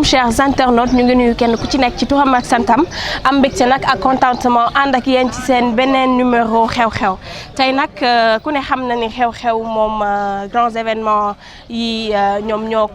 chers internautes ñu ngi nuyu kenn ku ci nekk ci turam ak santam am mbégte nag ak contentement ànd ak yéen ci seen beneen numéro xew-xew tey nag ku ne xam na ni xew-xew moom grands événements yi ñoom ñoo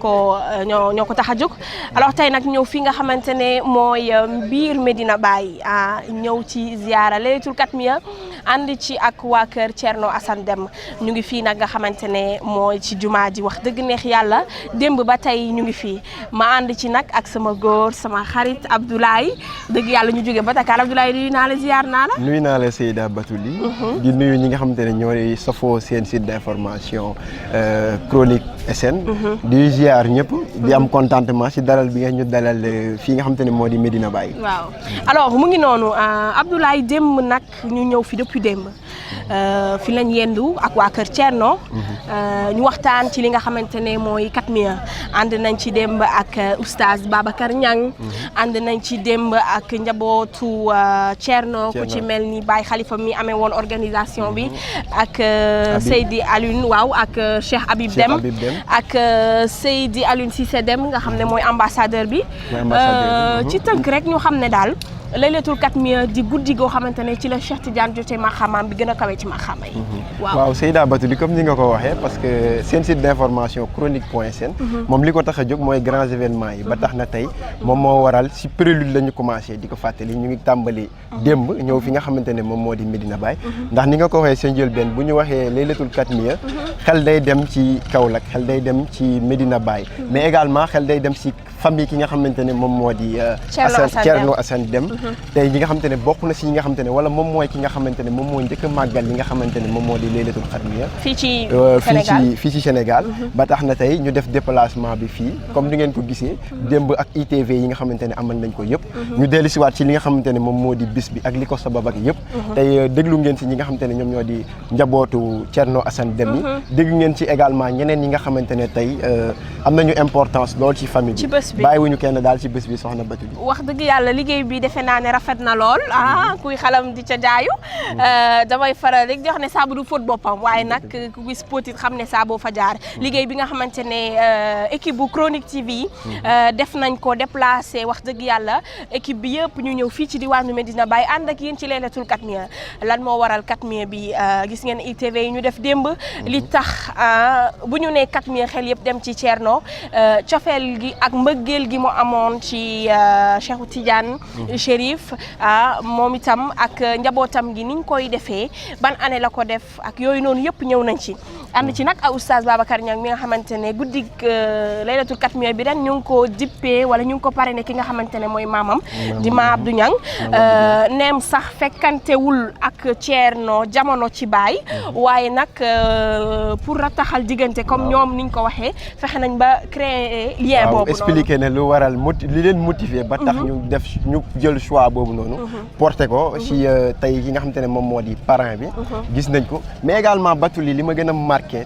ko tax a jóg alors tey nag ñëw fi nga xamante ne mooy biir Medina Baye ñëw ci ziara Laylatul Katmiya ànd ci ak waa kër Thierno Assane Deme ñu ngi fii nag nga xamante ne mooy ci jumaa ji wax dëgg neex yàlla démb ba tey ñu ngi fii ma ànd ci nag ak sama góor sama xarit Abdoulaye dëgg yàlla ñu jóge ba Dakar Abdoulaye nuyu naa la ziar naa la. nuyu naa la Seyda Batouli. di nuyu ñi nga xamante ne ñooy safoo seen site d'information Chronique SN. di ziar ñëpp. di am contentement ci dalal bi nga ñu dalal fii nga xamante ne moo di Medina Baye. waaw alors mu ngi noonu Abdoulaye démb nag ñu ñëw fi depuis démb fi lañ yendu ak waa kër Thierno. ñu waxtaan ci li nga xamante ne mooy Katmiya ànd nañ ci démb ak oustaz Babacar Niang. ànd nañ ci démb ak njabootu Thierno ku ci mel ni Baye Khalifa mi amee woon organisation bi ak Seydi Alioune waaw ak Cheikh Habib Deme ak Seydi Alioune Cissé Deme nga xam ne mooy ambassadeur bi ci tënk rek ñu xam ne daal Laylatul Katmiya di guddi goo xamante ne ci la Cheikh Tidiane jotee maxamaam bi gën a kawe ci maxama yi. waaw Seyda Batouli comme ni nga ko waxee parce que seen site d'information chronique.sn moom li ko tax a jóg mooy grands événements yi ba tax na tey moom moo waral si prélude la ñu commencé di ko fàttali ñu ngi tàmbali démb ñëw fi nga xamante ne moom moo di Medina Baye ndax ni nga ko waxee seen njëlbeen bu ñu waxee Laylatul Katmiya xel day dem ci Kaolack xel day dem ci Medina Baye mais également xel day dem si famille ki nga xamante ne moom moo di Thierno Assane Deme tey ñi nga xamante ne bokk na si ñi nga xamante ne wala moom mooy ki nga xamante ne moom moo njëkk a màggal li nga xamante ne moom moo di Laylatul Katmiya fii ci Sénégal ba tax na tey ñu def déplacement bi fii comme ni ngeen ko gisee démb ak ITV yi nga xamante ne amal nañ ko yëpp ñu dellu si waat ci li nga xamante ne moom moo di bis bi ak li ko sabab ak yëpp tey déglu ngeen si ñi nga xamante ne ñoom ñoo di njabootu Thierno Assane Deme yi déglu ngeen ci également ñeneen ñi nga xamante ne tey am nañu importance lool ci famille bi bàyyiwuñu kenn daal ci bés bi soxna Batouli. wax dëgg yàlla liggéey bi defe naa ne rafet na lool kuy xalam di ca jaayu damay faral rek di wax ne saabu du fóot boppam waaye nag ku gis potit xam ne saaboo fa jaar liggéey bi nga xamante ne équipe bu Chronique TV yi def nañ ko déplacé wax dëgg yàlla équipe bi yëpp ñu ñëw fii ci diwaanu Medina Baye ànd ak yéen ci Laylatul Katmiya lan moo waral Katmiya bi gis ngeen ITV yi ñu def démb li tax bu ñu nee Katmiya xel yëpp dem ci Thierno cofeel gi ak mbëggeel gi mu amoon ci Cheikh Tidiane Chérif moom itam ak njabootam gi niñ koy defee ban année la ko def ak yooyu noonu yëpp ñëw nañ ci ànd ci nag ak oustaz Babacar Niang mi nga xamante ne guddig Laylatul Katmiya bi ren ñu ngi ko dippee wala ñu ngi ko parrainé ki nga xamante ne mooy maamam di ma Abdou Niang neem sax fekkantewul ak Thierno jamono ci baay waaye nag pour rataxal diggante comme ñoom niñ ko waxee fexe nañ ba créer lien boobu expliqué ne lu waral li leen motivé ba tax ñu jël choix boobu noonu porté ko ci tey ki nga xamante ne moom moo di parrain bi gis nañ ko mais également Batouli li ma gën a marqué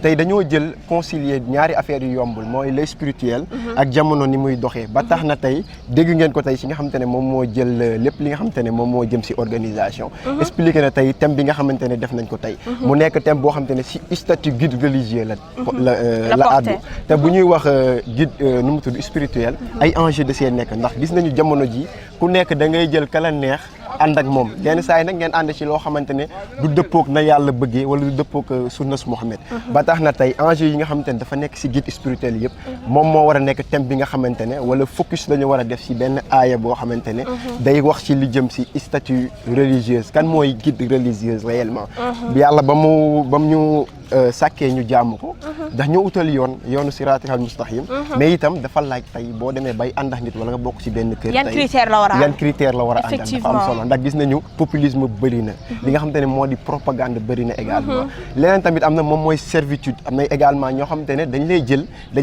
tey dañoo jël concilier ñaari affaires yu yombul mooy le spirituel ak jamono ni muy doxee ba tax na tey dégg ngeen ko tey ci nga xamante ne moom moo jël lépp li nga xamante ne moom moo jëm ci organisation expliqué na tey thème bi nga xamante ne def nañ ko tey mu nekk thème boo xamante ne ci statut guide religieux la àddu te bu ñuy wax guide nu mu tudd spirituel ay enjeu de see nekk ndax gis nañu jamono ji ku nekk da ngay jël kala neex ànd ak moom yenn saa yi nag ngeen ànd ci loo xamante ne du dëppook na yàlla bëggee wala du dëppook sunnas Muhammad ba tax na tey enjeu yi nga xamante ne dafa nekk ci guide spirituel yëpp moom moo war a nekk thème bi nga xamante ne wala focus la ñu war a def ci benn aaya boo xamante ne day wax ci li jëm ci statut religieuse kan mooy guide religieuse réellement bi yàlla ba mu ñu sàkkee ñu jaamu ko ndax ñu utal yoonu siraatal mustaqim mais itam dafa laaj tey boo demee bay ànd ak nit wala nga bokk ci benn kër yan critère la war a àndal dafa am solo ndax gis nañu populisme bëri na li nga xamante ne moo di propagande bëri na également leneen tamit am na moom mooy servitude am na également ñoo xamante ne dañ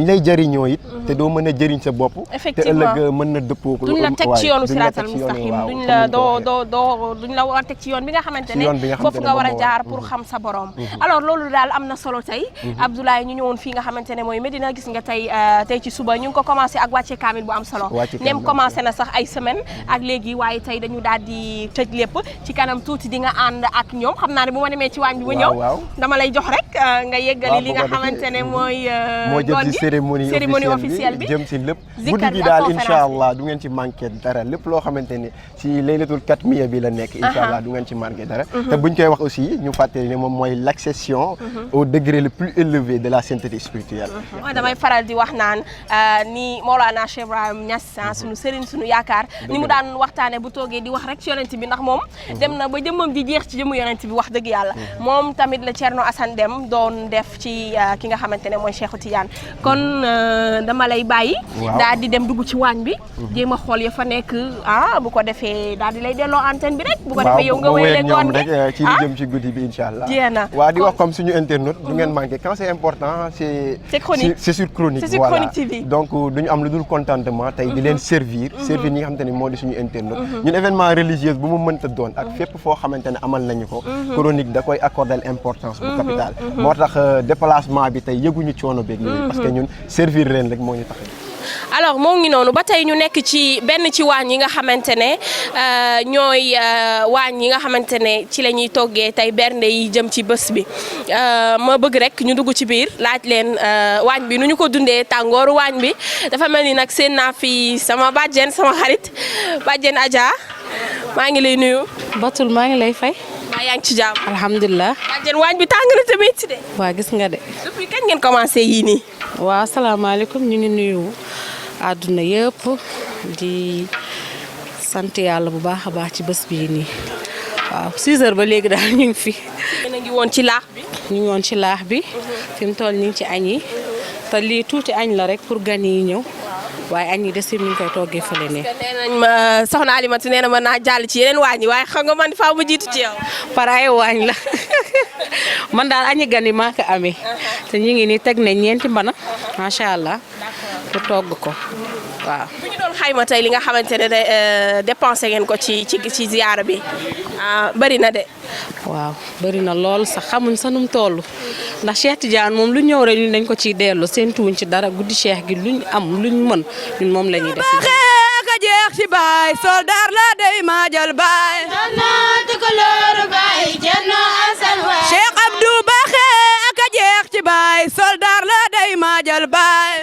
lay jëriñoo it te doo mën a jëriñ sa bopp te ëllëg mën na dëppoo duñ la teg ci yoonu siraatal mustaqim duñ la war a teg ci yoon bi nga xamante ne foofu nga war a jaar pour xam sa borom alors loolu daal am na solo tey Abdoulaye ñu ñëwoon fii nga xamante ne mooy Médina gis nga tey ci suba ñu ngi ko commencé ak wàcce kaamil bu am solo nem commencé na sax ay semaine ak léegi waaye tey dañu daal di tëj lépp ci kanam tuuti di nga ànd ak ñoom xam naa ne bu ma demee ci waañ bi ba ñëw dama lay jox rek nga yeggali li nga xamante ne mooy moo jëm ci cérémonie officielle bi jëm ci lépp guddi bi daal incha allah du ngeen ci manqué dara lépp loo xamante ni ci laylatul katmiya bi la nekk incha allah du ngeen ci manqué dara te buñ koy wax aussi ñu fàttali ne moom mooy l'accession au degré le plus élevé de la sainteté spirituelle. damay faral di wax naan ni Mawlana Cheikh Ibrahim Niass sunu sëriñ sunu yaakaar ni mu daan waxtaane bu toogee di wax rek ci yonent bi ndax moom dem na ba jëmmam di jeex ci jëmmu yonent bi wax dëgg yàlla moom tamit la Thierno Assane Dème doon def ci ki nga xamante ne mooy Cheikh Tidiane kon dama lay bàyyi daal di dem dugg ci waañ bi jéem a xool ya fa nekk bu ko defee daal di lay delloo antenne bi rek bu ko defee yow nga wéyale ngoon rek ci li jëm ci guddi bi incha allah waaw di wax comme suñu internaute du ngeen manqué quand c'est important c'est sur chronique voilà donc duñu am lu dul contentement tey di leen servir ñi nga xamante ne moo di suñu internaute ñun événement religieux bu mu mënta doon ak fépp foo xamante ne amal nañu ko chronique da koy accorder importance bu capital moo tax déplacement bi tey yëguñu coono beeg yooyu parce que ñun servir leen rek moo ñu tax alors moo ngi noonu ba tey ñu nekk ci benn ci waañ yi nga xamante ne ñooy waañ yi nga xamante ne ci la ñuy toggee tey bernde yi jëm ci bés bi ma bëgg rek ñu dugg ci biir laaj leen waañ bi nu ñu ko dundee tàngooru waañ bi dafa mel ni nag seen naa fi sama bàjjen sama xarit bàjjen Adja maa ngi lay nuyu. Batul maa ngi lay fay. maa yaa ngi ci jàmm. alhamdulilah. bàjjen waañ bi tàng na tamit de. waa gis nga de. depuis kañ ngeen commencé yii nii. waaw asalaamaaleykum ñu ngi nuyu àdduna yëpp di sant yàlla bu baax a baax ci bés bii nii waaw 6 heures ba léegi daal ñu ngi fi. yéen a ngi woon ci laax bi. ñu ngi woon ci laax bi. fi mu toll ñu ngi ci añ yi te lii tuuti añ la rek pour gan yi ñëw waaye añ yi des yi ñu ngi koy toggee fële ne. nee nañ ma soxna Alimatu nee na ma naa jàll ci yeneen waañ yi waaye xam nga man faa mu jiitu ci yow. paraay waañ la man daal añi gan yi maa ko amee te ñu ngi nii teg nañ ñeenti mbana macha allah pour togg ko waaw. bu ñu doon xayma tey li nga xamante ne dépensé ngeen ko ci ziyaara bi bëri na de. waaw bëri na lool sax xamuñ sa num toll ndax Cheikh Tidiane moom lu ñëw rek ñun dañ ko ciy dellu séentuwuñ ci dara guddi Cheikh gi luñ am luñ mën ñun moom la ñuy def. ka jeex ci baay soldaar la day maajal baay. Cheikh Abdou Baxe ka jeex ci baay soldaar la day maajal baay.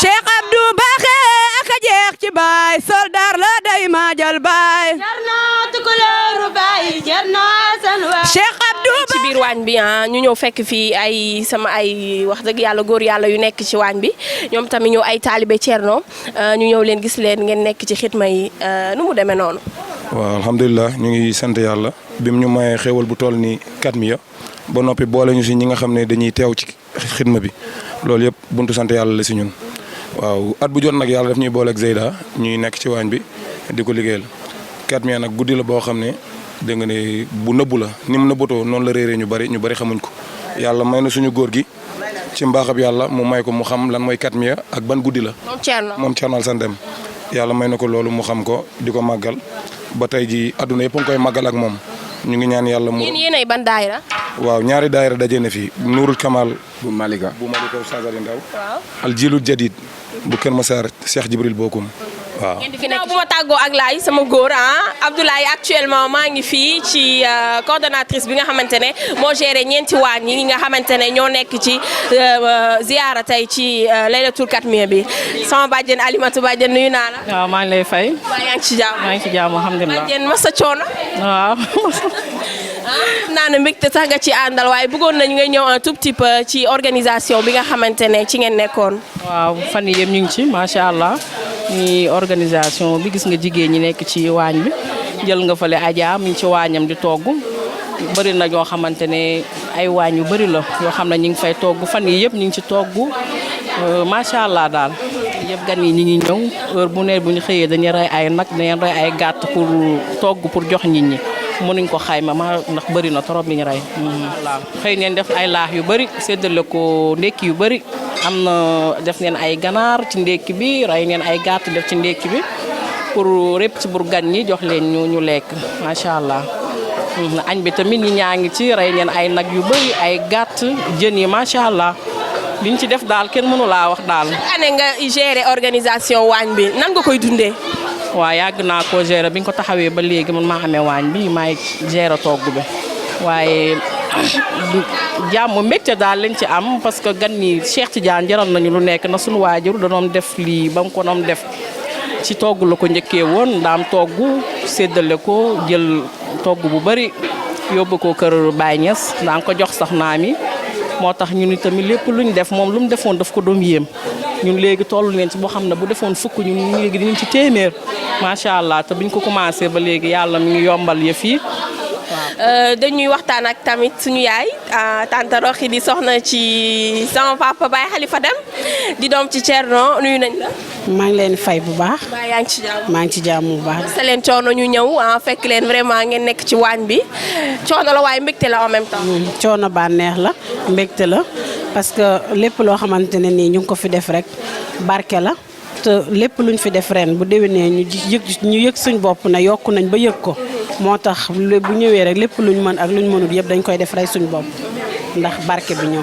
Cheikh Abdou Baxe ka jeex ci baay soldaar la day maajal baay. Cheikh Abdou ci biir waañ bi ñu ñëw fekk fii ay sama ay wax dëgg yàlla góor yàlla yu nekk ci waañ bi ñoom tamit ñëw ay taalibe Thierno ñu ñëw leen gis leen ngeen nekk ci xitma yi nu mu demee noonu. waaw alhamdulilah ñu ngi sant yàlla bim ñu mayee xéewal bu toll ni katmiya ba noppi boole ñu si ñi nga xam ne dañuy teew ci xitma bi loolu yëpp buntu sant yàlla la si ñun. waaw at bu jot nag yàlla daf ñuy booleeg Zeyda ñuy nekk ci waañ bi di ko liggéeyal katmiya nag guddi la boo xam ne dégg nga ne bu nëbbu la ni mu nëbbatoo noonu la réeree ñu bari xamuñ ko yàlla may na suñu góor gi ci mbaaxab yàlla mu may ko mu xam lan mooy katmiya ak ban guddi la. moom Thierno Assane Dème yàlla may na ko loolu mu xam ko di ko màggal ba tey ji àdduna yëpp a ngi koy màggal ak moom ñu ngi ñaan yàlla mu. yéenay ban daayira. waaw ñaari daayira daje na fi Nourul Kamal bu Malika Sazali Ndaw waaw al jilul jadid bu Kër Massar Cheikh Jibril Bokum waaw. ginnaaw bu ma tàggoo ak laay sama góor Abdoulaye actuellement maa ngi fii ci coordonnatrice bi nga xamante ne moo géré ñeenti waañ yi nga xamante ne ñoo nekk ci ziyaara tey ci laylatul katmiya bi sama bàjjen Alimatu bàjjen nuyu naa la. waaw maa ngi lay fay. waaw yaa ngi ci jàmm. maa ngi ci jàmm alhamdulilah. bàjjen masa coono. waaw. naa ne mbégte sax nga ci àndal waaye bëggoon nañu nga ñëw un tout petit peu ci organisation bi nga xamante ne ci ngeen nekkoon. waaw fan yii yëpp ñu ngi ci macha allah ni organisation bi gis nga jigéen ñi nekk ci waañ bi jël nga fale Adja mi ngi ci waañam di togg bëri na ñoo xamante ne ay waañ yu bëri la yoo xam ne ñu ngi fay togg fan yii yëpp ñu ngi ci togg macha allah daal yëpp gan yi ñu ngi ñëw heure bu ne bu ñu xëyee dañuy rey ay nag dañuy rey ay gàtt pour togg pour jox nit ñi. mënuñ ko xayma ndax bëri na trop li ñu rey. voilà xëy neen def ay laax yu bëri séddale ko ndekki yu bëri am na def neen ay ganaar ci ndekki bi rey neen ay gàtt def ci ndekki bi pour répp ci pour gan ñi jox leen ñu lekk macha allah. añ bi tamit ñi ñaa ngi ci rey neen ay nag yu bëri ay gàtt jën yi macha allah liñ ci def daal kenn mënu laa wax daal. année nga gérer organisation waañ bi nan nga koy dundee. waaw yàgg naa koo gérer bi ñu ko taxawee ba léegi man maa amee waañ bi maay gérer togg bi waaye jàmm mbégte daal lañ ci am parce que gan ñi Cheikh Tidiane jaral nañu lu nekk na suñu waajur da doon def lii ba mu ko doon def ci togg la ko njëkkee woon ndaam togg séddale ko jël togg bu bari yóbbu ko kër Baye Niass daan ko jox sax naa mi moo tax ñun itamit lépp luñ def moom lu mu defoon daf ko doom yéem ñun léegi toll leen ci boo xam ne bu defoon fukk ñun léegi dinañ ci téeméer macha allah te biñ ko commencé ba léegi yàlla mi ngi yombal yëf yi. dañuy waxtaan ak tamit suñu yaay tante Roxi di soxna ci sama papa Baye Khalifa Deme di doom ci Thierno nuyu nañ la. maa ngi leen fay bu baax. Baye yaa ngi ci jàmm. maa ngi ci jàmm bu baax. sa leen coono ñu ñëw fekk leen vraiment ngeen nekk ci waañ bi coono la waaye mbégte la en même temps. coono bànneex la mbégte la parce que lépp loo xamante ne nii ñu ngi ko fi def rek barke la te lépp luñ fi def ren bu déwénee ñu yëg suñ bopp na yokku nañ ba yëg ko. moo tax bu ñëwee rek lépp luñ mën ak luñ mënul yëpp dañ koy def rey suñu bopp ndax barke bi ñëw.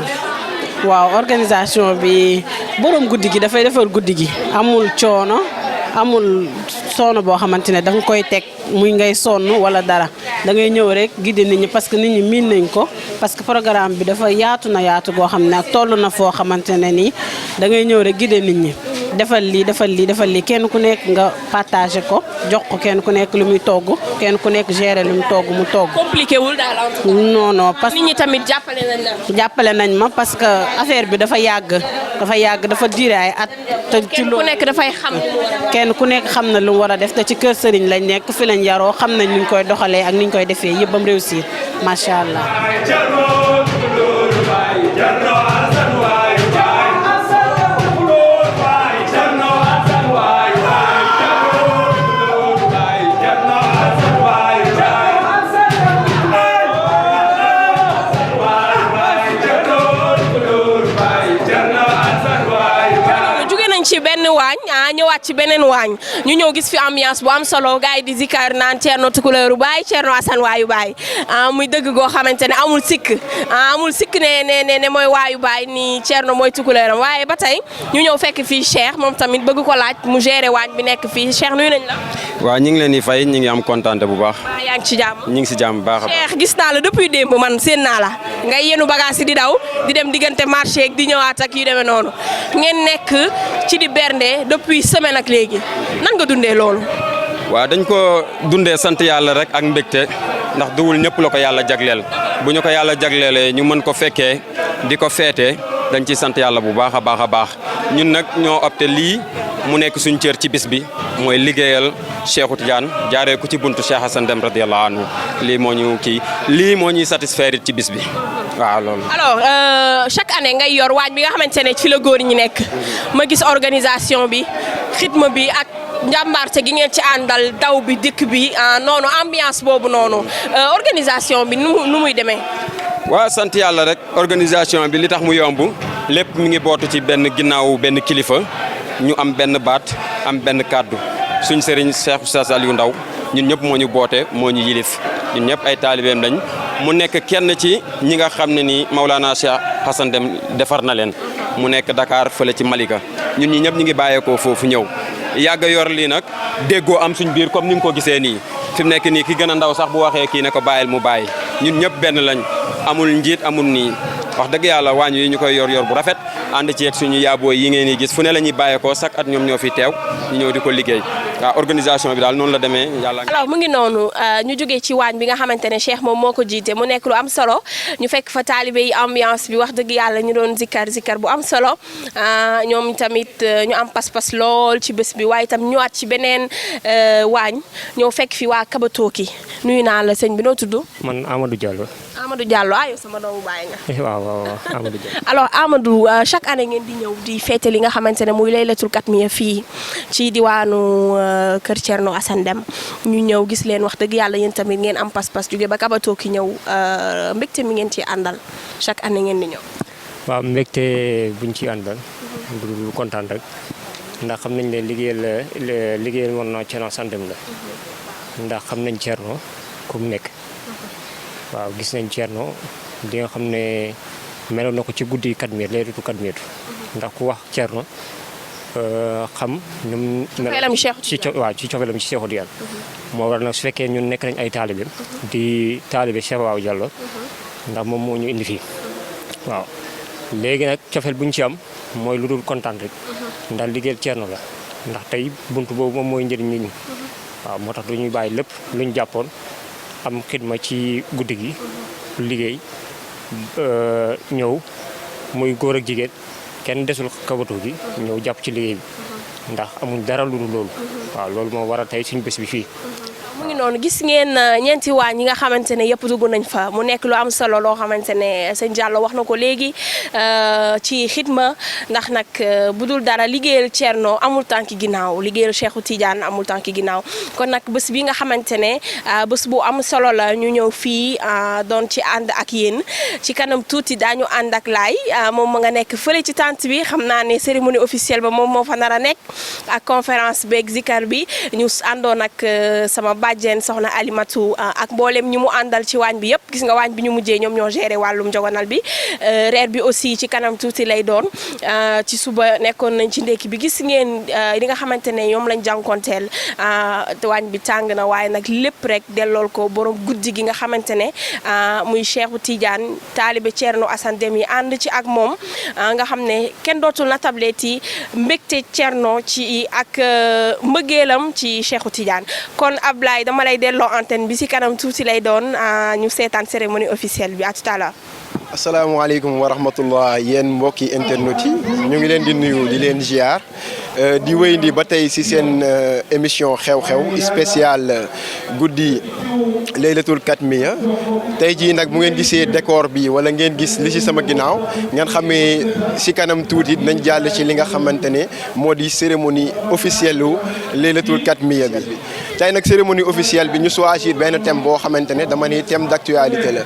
waaw organisation bi borom guddi gi dafay defar guddi gi amul coono amul sonn boo xamante ne danga koy teg muy ngay sonn wala dara da ngay ñëw rek guider nit ñi parce que nit ñi miin nañ ko parce que programme bi dafa yaatu na yaatu goo xam ne ak toll na foo xamante ne nii da ngay ñëw rek guider nit ñi. defal lii kenn ku nekk nga partagé ko jox ko kenn ku nekk lu muy togg kenn ku nekk gérer lu mu togg mu togg. compliqué wul daal. non parce que nit ñi tamit jàppale nañ la. jàppale nañ ma parce que affaire bi dafa yàgg dafa diire ay at. te ci kenn ku nekk dafay xam. kenn ku nekk xam na lu mu war a def te ci kër sëriñ lañ nekk fi lañ yaroo xam nañ nuñ koy doxalee ak nuñ koy defee yëpp bam réussir macha allah. ci benn waañ ñëwaat ci beneen waañ ñu ñëw gis fi ambiance bu am solo gars yi di zikar naan Thierno Tukulóoru Baay Thierno Assane waayu baay muy dëgg goo xamante ne amul sikk ne mooy waayu baay ni Thierno mooy tukulóoram waaye ba tey ñu ñëw fekk fii Cheikh moom tamit bëgg ko laaj mu gérer waañ bi nekk fii Cheikh nuyu nañ la. waaw ñu ngi leen di fay ñu ngi am kontaante bu baax. waaw yaa ngi ci jàmm. ñu ngi si jàmm bu baax. Cheikh gis naa la depuis démb man seen naa la ngay yenu bagage yi di daw di dem diggante marché ak di ñëwaat ak yu demee noonu ngeen nekk ci di bernde depuis semaine ak léegi nan nga dundee loolu. waaw dañ ko dundee sant yàlla rek ak mbégte ndax duwul ñëpp la ko yàlla jagleel bu ñu ko yàlla jagleelee ñu mën ko fekkee di ko feetee dañ ciy sant yàlla bu baax a baax a baax ñun nag ñoo opté lii mu nekk suñ cër ci bis bi mooy liggéeyal Cheikhou Tidiane jaaree ko ci buntu Cheikh Assane Deme radiyallahu anhu lii moo ñuy satisfaire ci bis bi waaw loolu. alors chaque année ngay yor waañ bi nga xamante ne ci la góor ñi nekk ma gis organisation bi rythme bi ak njàmbaarte gi ngeen ci àndal daw bi dëkk bi noonu ambiance boobu noonu organisation bi nu muy demee. waaw sant yàlla rek organisation bi li tax mu yomb lépp mi ngi bootu ci benn ginnaaw benn kilifa ñu am benn baat am benn kàddu suñ sëriñ Cheikh Oustaz Aliou Ndaw ñun ñëpp moo ñu boote moo ñu yilif ñun ñëpp ay taalibeem lañ mu nekk kenn ci ñi nga xam ne nii Maulana Cheikh Assane Deme defar na leen mu nekk Dakar fële ci Malika ñun ñi ñëpp ñu ngi bàyyeekoo foofu ñëw yàgg yor lii nag déggoo am suñ biir comme ni nga ko gisee nii fi mu nekk nii ki gën a ndaw sax bu waxee kii ne ko bàyyil mu bàyyi ñun ñëpp benn lañ amul njiit amul nii wax dëgg yàlla waañ yi ñu koy yor bu rafet ànd ci ak suñu yaaboo yi ngeen di gis fu ne la ñuy bàyyeekoo chaque at ñoom ñoo fi teew ñu ñëw di ko liggéey waaw organisation bi daal noonu la demee yàlla. alors mu ngi noonu ñu jógee ci waañ bi nga xamante ne Cheikh moom moo ko jiite mu nekk lu am solo ñu fekk fa taalibe yi ambiance bi wax dëgg yàlla ñu doon zikkar bu am solo ñoom tamit ñu am pas-pas lool ci bés bi waaye itam ñëwaat ci beneen waañ ñëw fekk fi waa Kabatoki nuyu naa la sëñ bi noo tudd. man Amadou Diallo. Amadou Diallo yow sama doomu baay nga. waaw Amadou Diallo. alors Amadou chaque année ngeen di ñëw di fête li nga xamante ne muy laylatul katmiya fii ci diwaanu kër Thierno Assane Deme ñu ñëw gis leen wax dëgg yàlla yéen tamit ngeen am pas-pas jóge ba Kabatoki ñëw mbégte mi ngeen ci àndal chaque année ngeen di ñëw. waaw mbégte buñ ci àndal. du kontaan rek ndax xam nañ ne liggéeyal mën naa Thierno Assane Deme la ndax xam nañ Thierno ku mu nekk waaw gis nañ Thierno di nga xam ne meloon na ko ci guddi Katmiya leeratu Katmiya ndax ku wax Thierno xam ñoom ci cofeelam ci Cheikhou Tidiane moo war nag su fekkee ñun nekk nañ ay taalibe di taalibe Cheikh Waaw Diallo ndax moom moo ñu indi fii waaw léegi nag cofeel bu ñu ci am mooy lu dul kontaan rek ndax liggéeyal Thierno la ndax tey buntu boobu moom mooy njëriñ nit ñi waaw moo tax du ñuy bàyyi lépp lu ñu jàppoon am xidma ci guddi gi liggéey ñëw muy góor ak jigéen kenn desul kabatu gi ñëw jàpp ci liggéey bi ndax amuñ dara lu dul loolu waaw loolu moo waral tey suñu bés bi fii. mu ngi noonu gis ngeen ñeenti waañ yi nga xamante ne yëpp dugg nañ fa mu nekk lu am solo loo xamante ne sëñ Diallo wax na ko léegi ci xidma ndax nag bu dul dara liggéeyal Thierno amul tànki ginnaaw liggéeyal Cheikhou Tidiane amul tànki ginnaaw kon nag bés bi nga xamante ne bés bu am solo la ñu ñëw fii doon ci ànd ak yéen ci kanam tuuti daañu ànd ak laay moom ma nga nekk fële ci tente bi xam naa ne cérémonie officielle ba moom moo fa nar a nekk ak conférence beeg zikar bi ñu àndoon ak sama bàjjen soxna Alimatu ak mboolem ñi mu àndal ci waañ bi yëpp gis nga waañ bi ñu mujjee ñoom ñoo géré wàllum njogonal bi reer bi aussi ci kanam tuuti lay doon ci suba nekkoon nañ ci ndekki bi gis ngeen li nga xamante ne ñoom lañ jànkonteel waañ bi tàng na waaye nag lépp rek dellool ko borom guddi gi nga xamante ne muy Cheikhou Tidiane taalibe Thierno Assane Deme yi ànd ci ak moom nga xam ne kenn dootul na tablette yi mbégte Thierno ci ak mbëggeelam ci Cheikhou Tidiane kon Ablaye dama lay delloo antenne bi si kanam tuuti lay doon ñu seetaan cérémonie officielle bi à tout à l'heure. asalaamaaleykum wa rahmatullah yéen mbokki internet yi ñu ngi leen di nuyu di leen ziar di wéyandi ba tey ci seen émission xew-xew spécial guddi Laylatul Katmiya tey jii nag bu ngeen gisee décor bi wala ngeen gis li ci sama ginnaaw ngeen xamee ci kanam tuuti nañ jàll ci li nga xamante ne moo di cérémonie officielle u Laylatul Katmiya bi. tey nag cérémonie officielle bi ñu choisir benn thème boo xamante ne dama ne thème d'actualité la.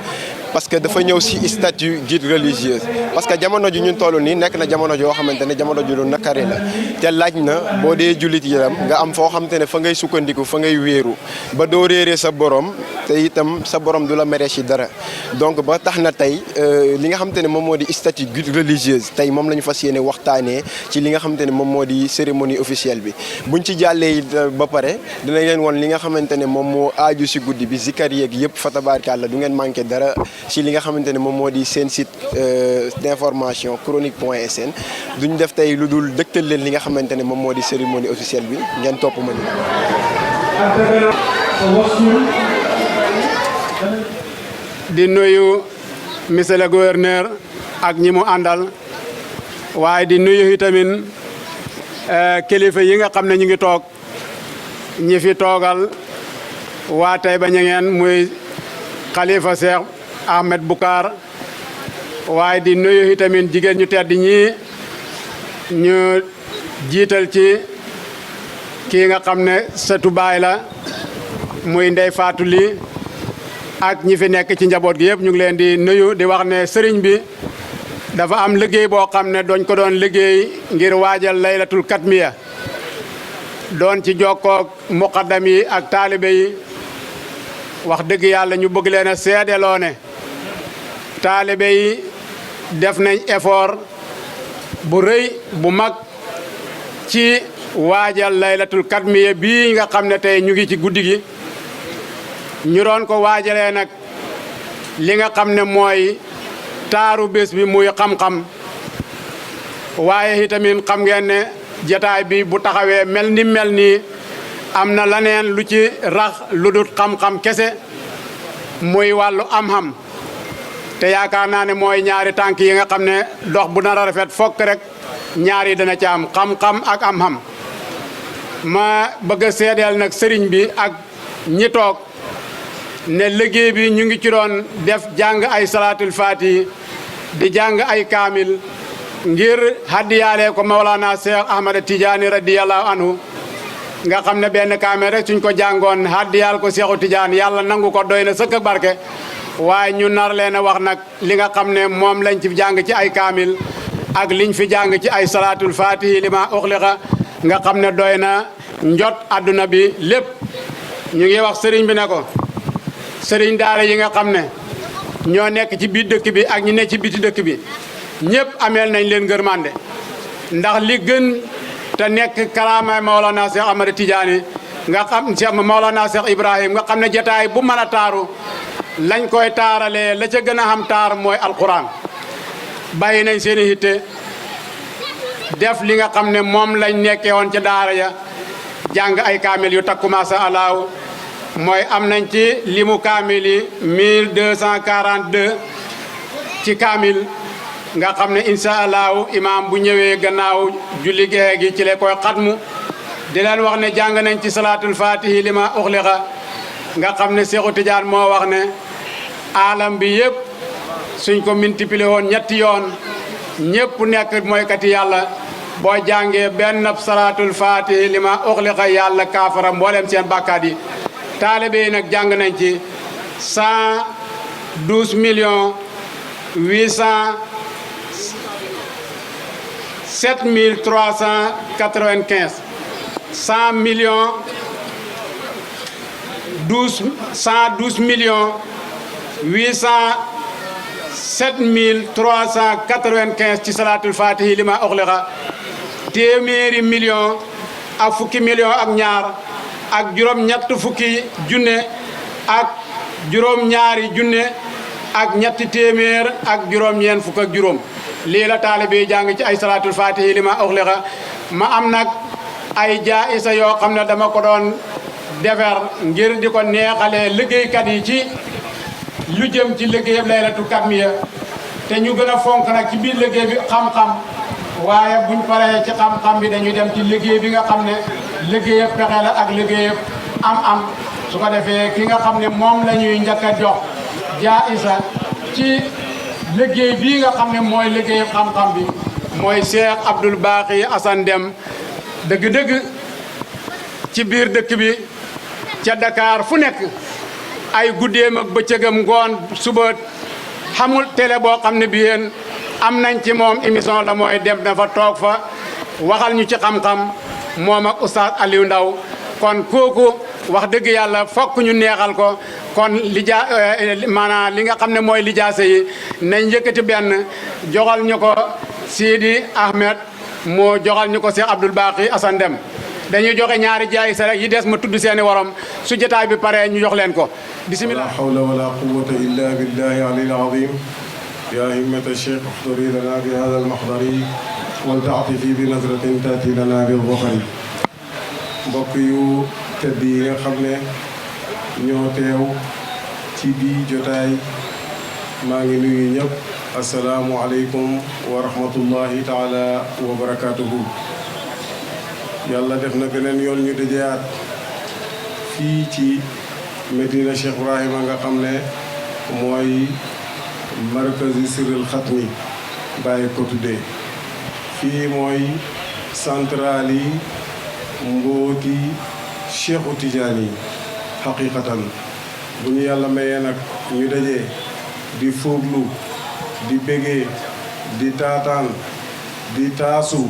parce que dafa ñëw ci statut guide religieuse parce que jamono ji ñun toll nii nekk na jamono joo xamante ne jamono ji lu nakare la te laaj na boo dee jullit yaram nga am foo xamante ne fa ngay sukkandiku fa ngay wéeru ba doo réeree sa borom te itam sa borom du la mere ci dara donc ba tax na tey li nga xamante ne moom moo di statut guide religieuse tey moom la ñu fas yéene waxtaanee ci li nga xamante ne moom moo di cérémonie officielle bi buñ ci jàllee ba pare dinañ leen won li nga xamante ne moom moo aaju ci guddi bi zikar yeeg yëpp fa tabaarkalla du ngeen manqué dara ci li nga xamante ne moom moo di seen site d'information chronique.sn duñ def tey lu dul dëgtal leen li nga xamante ne moom moo di cérémonie officielle bi ngeen topp ma ni di nuyu monsieur le gouverneur ak ñi mu àndal waaye di nuyu itamit kilifa yi nga xam ne ñu ngi toog ñi fi toogal waa Taïba Niangène muy xalifa Cheikh Ahmed Boucar waaye di nuyu itamit jigéen ñu tedd ñi ñu jiital ci kii nga xam ne sëtu baay la muy Ndey Faatu Li ak ñi fi nekk ci njaboot gi yëpp ñu ngi leen di nuyu di wax ne sëriñ bi dafa am liggéey boo xam ne doñ ko doon liggéey ngir waajal Laylatul Katmiya doon ci jokkoog muqaddam yi ak taalibe yi wax dëgg yàlla ñu bëgg leen a seedeloo ne taalibe yi def nañ effort bu rëy bu mag ci waajal Laylatul Katmiya bii nga xam ne tey ñu ngi ci guddi gi ñu doon ko waajalee nag li nga xam ne mooy taaru bés bi muy xam-xam waaye itamit xam ngeen ne jataay bi bu taxawee mel nii am na laneen lu ci rax lu dul xam-xam kese muy wàllu am-xam te yaakaar naa ne mooy ñaari tànk yi nga xam ne dox bu nar a rafet fokk rek ñaari dana ci am xam-xam ak am-xam ma bëgg a seedeel nag sëriñ bi ak ñi toog ne liggéey bi ñu ngi ci doon def jàng ay salaatul faati di jàng ay kaamil ngir haddiyaale ko Mawlana Cheikh Ahmad Tidiane radiyallahu anhu nga xam ne benn kaamil rek suñ ko jàngoon haddiyaal ko Cheikhou Tidiane yàlla nangu ko doy na sëkk ak barke waaye ñu nar leen a wax nag li nga xam ne moom lañ ci jàng ci ay kaamil ak liñ fi jàng ci ay salaatul faatihi li ma uxliqa nga xam ne doy na njot adduna bi lépp ñu ngi wax sëriñ bi ne ko sëriñ daara yi nga xam ne ñoo nekk ci biir dëkk bi ak ñi ne ci biti dëkk bi ñëpp ameel nañ leen ngërmande ndax li gën te nekk kalaama Maolana Cheikh Ahmad Tidiane nga xam Cheikh Maolana Cheikh Ibrahim nga xam ne jotaay bu mën a taaru lañ koy taaralee la ca gën a xam taar mooy alquran bàyyi nañ seen i hitte def li nga xam ne moom lañ nekkee woon ca daara ya jàng ay kaamil yu takku maasa alaaw mooy am nañ ci limu kaamil yi 1242 ci kaamil nga xam ne incha allahu imaam bu ñëwee gannaaw julli gee gi ci la koy xatmu di leen wax ne jàng nañ ci salaatul fatihi lima uxliqa nga xam ne Seexu Tijaan moo wax ne alam bi yëpp suñ ko multiplier woon ñetti yoon ñëpp nekk mooykati yàlla boo jàngee benn salaatul fatihi lima uxliqa yàlla kaafara mboolem seen bàkkaat yi taalibe yi nag jàng nañ ci 112 millions 7395 100 millions 112 millions 807 395 ci salaatul fatihi li ma uxliqa téeméeri millions ak fukki millions ak ñaar ak juróom-ñett fukki junne ak juróom-ñaari junne ak ñetti téeméer ak juróom-ñeent fukk ak juróom lii la taalibe yi jàng ci ay salaatul fatihi li ma uxliqa ma am nag ay jaayisa yoo xam ne dama ko doon defar ngir di ko neexalee liggéeykat yi ci lu jëm ci liggéeyam laylatul katmiya te ñu gën a fonk nag ci biir liggéey bi xam-xam waaye buñ paree ci xam-xam bi dañuy dem ci liggéey bi nga xam ne liggéeyam pexe la ak liggéeyam am-am su ko defee ki nga xam ne moom la ñuy njëkk a jox jaayisa ci liggéey bii nga xam ne mooy liggéeyam xam-xam bi mooy Cheikh Abdoul Baqi Assane Deme dëgg-dëgg ci biir dëkk bi ca Dakar fu nekk ay guddeem ak bëccëgam ngoon suba xamul télé boo xam ne bi yéen am nañ ci moom émission la mooy dem na fa toog fa waxal ñu ci xam-xam moom ak Oustaz Aliou Ndaw kon kooku wax dëgg yàlla fokk ñu neexal ko kon maanaam li nga xam ne mooy lijaase yi nañ yëkkati benn joxal ñu ko Sidi Ahmed moo joxal ñu ko Cheikh Abdoul Baqi Assane Deme dañuy joxe ñaari jaay sa rek yi des ma tudd seeni warom su jotaay bi pare ñu jox leen ko bismillah la hawla wala quwwata illa billahi alil azim ya himmata cheikh uhduri lana bi hada almahdari wal ta'tifi bi nazratin tati lana bil bukhari mbokk yu tedd yi nga xam ne ñoo teew ci bii jotaay maa ngi nuyu ñëpp asalaamu aleykum wa rahmatullahi taala wa barakatuhu yàlla def na beneen yoon ñu dajeyaat fii ci Medina Cheikh Ibrahima nga xam ne mooy markazi siril xatmi bàyyi ko tuddee fii mooy centrale yi mbooti Cheikhu Tidiane yi xaqiqatan bu ñu yàlla mayee nag ñu dajee di fooglu di bégee di taataan di taasu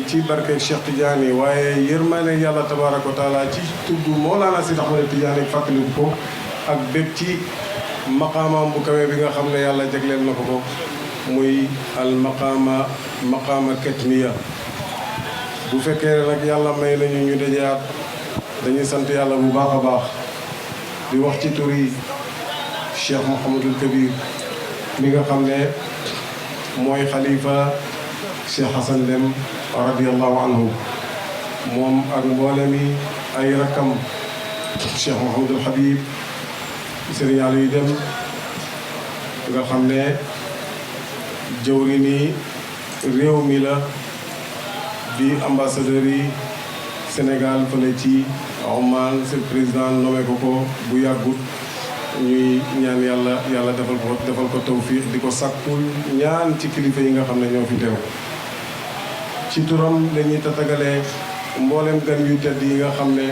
ci barke Cheikh Tidiane waaye yërmande yàlla tabaaraka wa taala ci tudd Mawlana Seydi Ahmad Tidiane fàttaliku ko ak bég ci maqaamaam bu kawe bi nga xam ne yàlla jagleel na ko ko muy al maqaama katmiya bu fekkee nag yàlla may nañu ñu dajaat dañuy sant yàlla bu baax a baax di wax ci tur yi Cheikh Mouhamadul Kabir mi nga xam ne mooy xalifa Cheikh Assane Deme radiyallahu anhu moom ak mboolemi ay rakkam Cheikh Mouhamadul Habib Serigne Aliou Deme nga xam ne jëwri ni réew mi la di ambassadeur yi Sénégal fële ci Oman seen président nommé ko bu yàggut ñuy ñaan yàlla defal ko tawfiix di ko sàkkul ñaan ci kilifa yi nga xam ne ñoo fi teew ci turam dañuy tatagalee mboolem gan yu tedd yi nga xam ne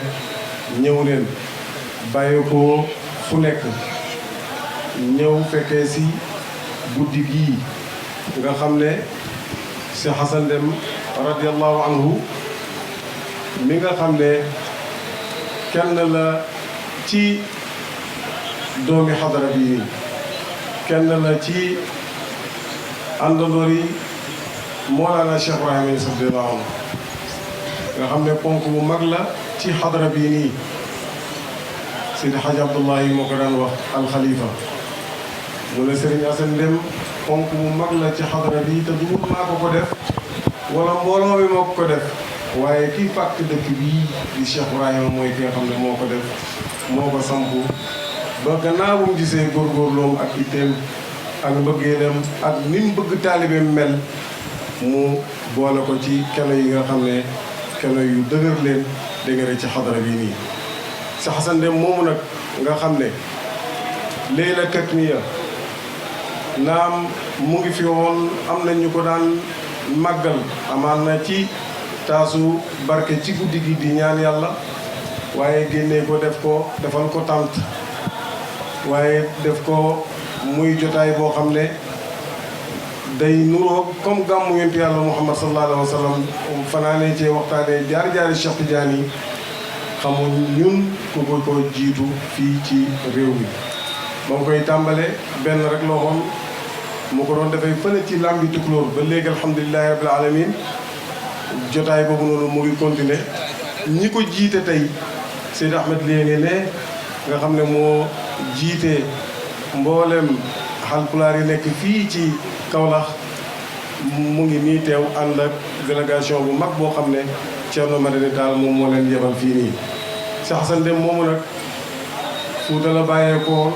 ñëw leen bàyyi ko fu nekk ñëw fekkee si guddi gii nga xam ne Cheikh Assane Deme radiyallahu anhu mi nga xam ne kenn la ci doomi xadara bi kenn la ci àndandoor yi Mawlana Cheikh Ibrahima Niass radiyallahu anhu nga xam ne ponk bu mag la ci xadara bii nii Seydi Hadj Abdoulaye moo ko daan wax alxalifa mu ne Serigne Assane Deme ponk bu mag la ci xadara bii te dugub maa ko def wala mbooloo mi moo ko def waaye kii fàkk dëkk bii di Cheikh Ibrahima mooy ki nga xam ne moo ko def moo ko sampu ba gannaaw bu mu gisee góorgóorloom ak itteem ak mbëggeelam ak ni mu bëgg taalibeem mel mu boole ko ci keno yi nga xam ne keno yu dëgër leen dëgëre ci xadara bii nii si Assane Deme moomu nag nga xam ne Layla Katmiya naam mu ngi fi woon am na ñu ko daan màggal amaan na ci taasu barke ci guddi gi di ñaan yàlla waaye génnee ko defal ko tànt waaye def ko muy jotaay boo xam ne day nuroo comme gàmmu yonent yàlla Muhammad sallallahu alayhi wa sallam fanaanee cee waxtaanee jaar-jaari Cheikh Tidiane yi xamul ñun ku ko jiitu fii ci réew mi ba mu koy tàmbale benn rek loo xoon mu ko doon dafay fële ci làmbi tukulóor ba léegi alhamdulilahi rabbil alamin jotaay boobu noonu mu ngi continuer ñi ko jiite tey Seydi Ahmed Léene ne nga xam ne moo jiite mboolem Haalpulaar yi nekk fii ci Kaolack mu ngi nii teew ànd ak délégation bu mag boo xam ne Thierno Madani Tall moom moo leen yebal fii nii Cheikh Assane Deme moomu nag Fuuta la bàyyeekoo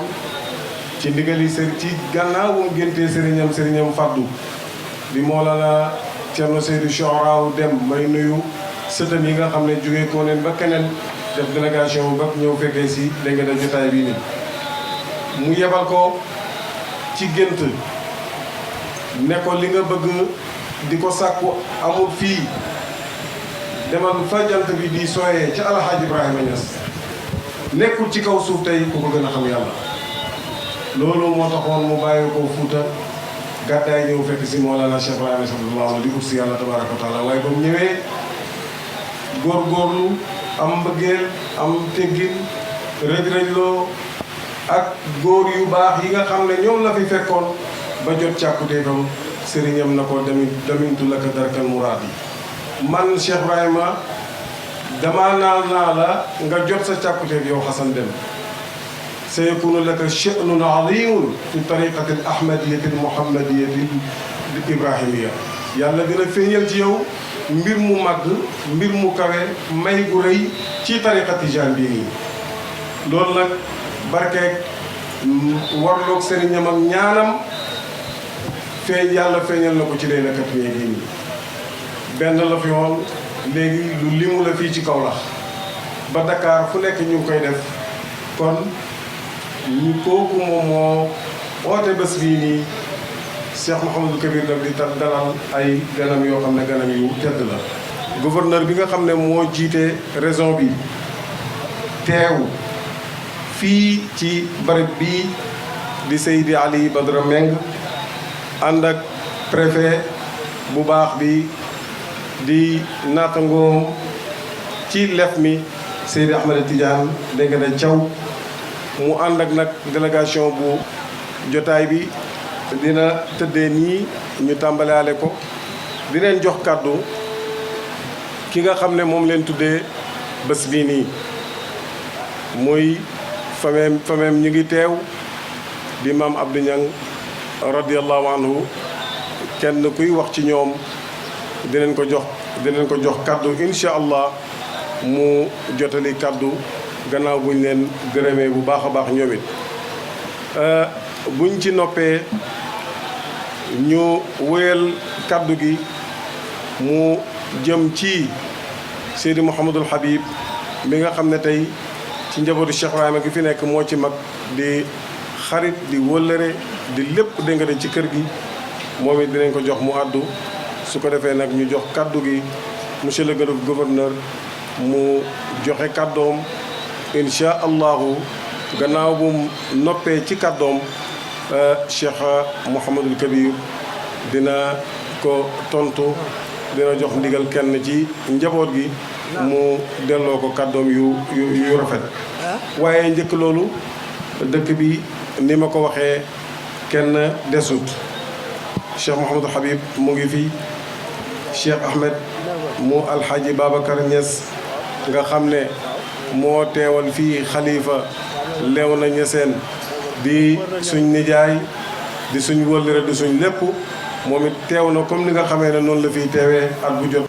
ci ndigali ci gannaaw bu mu géntee sëriñam faddu di Mawlana Thierno Seydou Sohraaw Deme may nuyu sëtam yi nga xam ne jógee koo neen ba keneen def délégation bu bak ñëw fekkee si dégg nga jotaay bii nii mu yebal ko ci gént ne ko li nga bëgg di ko sàkku amul fii demal fa jant bi di sooyee ca Alhaji Ibrahima Niass nekkul ci kaw suuf tey ku ko gën a xam yàlla loolu moo taxoon mu bàyyi ko Fuuta gàddaay ñëw fekk si Mawlana Cheikh Ibrahima sallallahu alayhi di ut si yàlla tabaraka wa taala waaye ba mu ñëwee góorgóorlu am mbëggeel am teggin rëj-rëjloo ak góor yu baax yi nga xam ne ñoom la fi fekkoon ba jot càkkutéefam sëriñam na ko damintu laka darkal muraad yi man Cheikh Ibrahima dama naa la nga jot sa càkkutéef yow Assane Deme sayakunu laka sha'nun azimun fi tariqati al ahmadiyati al muhammadiyati al ibrahimiya yàlla dina feeñal ci yow mbir mu màgg mbir mu kawe may gu rëy ci tariqa tijaan bii nii loolu nag barkeeg warloog sëriñam ak ñaanam yàlla feeñal na ko ci Layla Katmiya bii nii benn la fi woon léegi lu limu la fii ci Kaolack ba Dakar fu nekk ñu ngi koy def kon ñu kooku moom moo oote bés bii nii Cheikh Mouhamadou Kabir nag di dalal ay ganam yoo xam ne ganam yu tedd la gouverneur bi nga xam ne moo jiite région bi teew fii ci barab bii di Seydi Ali Badara Meng ànd ak préfet bu baax bi di naatangoom ci lef mi Seydi Ahmed Tidiane dégg nga ne Thiaw mu ànd ak nag délégation bu jotaay bi dina tëddee nii ñu tàmbaleale ko di leen jox kàddu ki nga xam ne moom leen tuddee bés bii nii muy fameem ñu ngi teew di maam Abdou Niang radiyallahu anhu kenn kuy wax ci ñoom dinañ ko jox kàddu incha allah mu jotali kàddu gannaaw buñ leen gërëmee bu baax a baax ñoom it buñ ci noppee ñu wéyal kàddu gi mu jëm ci Seydi Mouhamadul Habib mi nga xam ne tey ci njabootu Cheikh Ibrahima gi fi nekk moo ci mag di xarit di wëllëre di lépp dégg nga ci kër gi moom it dinañ ko jox mu àddu su ko defee nag ñu jox kàddu gi monsieur le gouverneur mu joxe kàddoom incha allahu gannaaw bu noppee ci kàddoom Cheikh Mouhamadul Kabir dina ko tontu dina jox ndigal kenn ci njaboot gi mu delloo ko kàddoom yu rafet waaye njëkk loolu dëkk bi ni ma ko waxee kenn desut Cheikh Mouhamadou Habib mu ngi fi Cheikh Ahmed mu alxaaji Babacar Niass nga xam ne moo teewal fii xalifa Léona Niassène di suñ nijaay di suñ wëllëre di suñ lépp moom it teew na comme ni nga xamee ne noonu la fiy teewee at bu jot.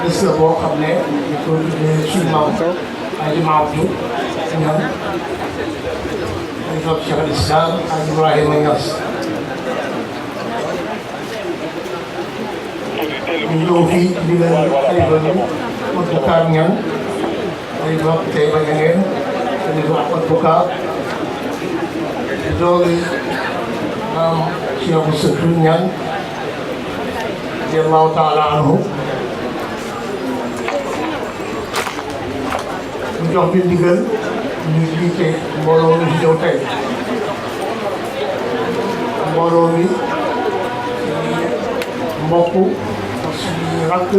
bés la boo xam ne ñu ko tuddee suñu maam Aji Maodo ñoom xalifa Cheikh al Islam Aji Ibrahima Niass ñu ñëw fii di leen xalifa bi Aboubacar Niang xalifa Taïba Niangène xalifa Aboubacar di doomi maam Cheikh Sëtu Niang radiyallahu taala anhu ñu jox ñu ndigal ñu jiite mbooloo mi fi ñëw tey mbooloo mi mbokk ak suñuy rakk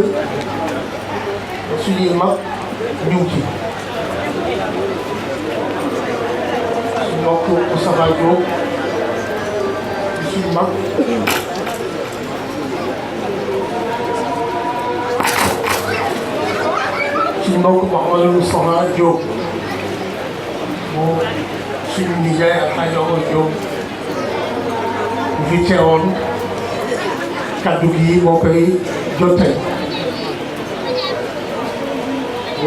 ak suñuy mag ñu ngi ci suñu mbokk Moustapha Diop di suñu mag suñu mbokk Mouhamadou Moustapha Diop moo suñu nijaay ak Ajogo Diop bu fi teewoon kaddu gi moo koy jottali